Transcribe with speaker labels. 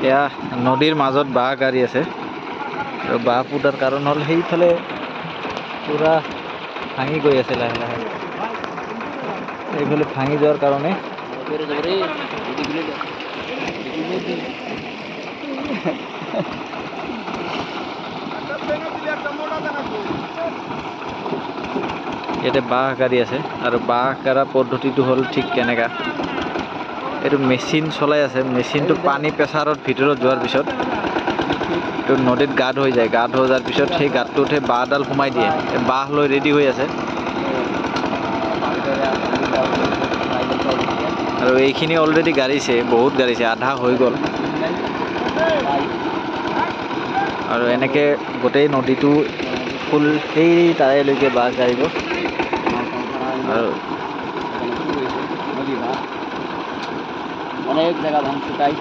Speaker 1: এয়া নদীৰ মাজত বাঁহ গাড়ী আছে আৰু বাঁহ পুতাৰ কাৰণ হ'ল সেইফালে পুৰা ভাঙি গৈ আছে লাহে লাহে। এইফালে ভাঙি যোৱাৰ কাৰণে ইয়াতে বাঁহ গাড়ী আছে আৰু বাঁহ গাড়া পদ্ধতিটো হ'ল ঠিক কেনেকা, এইটো মেচিন চলাই আছে। মেচিনটো পানী প্ৰেছাৰত ভিতৰত যোৱাৰ পিছত এইটো নদীত গাঁত হৈ যায়। গাঁত হৈ যোৱাৰ পিছত সেই গাঁতটোতহে বাঁহডাল সোমাই দিয়ে। বাঁহ লৈ ৰেডি হৈ আছে আৰু এইখিনি অলৰেডি গাড়িছে, বহুত গাড়িছে, আধা হৈ গ'ল। আৰু এনেকৈ গোটেই নদীটো ফুল সেই তাৰেলৈকে বাঁহ গাড়িব। আৰু
Speaker 2: অনেক জায়গা ধান শুকাই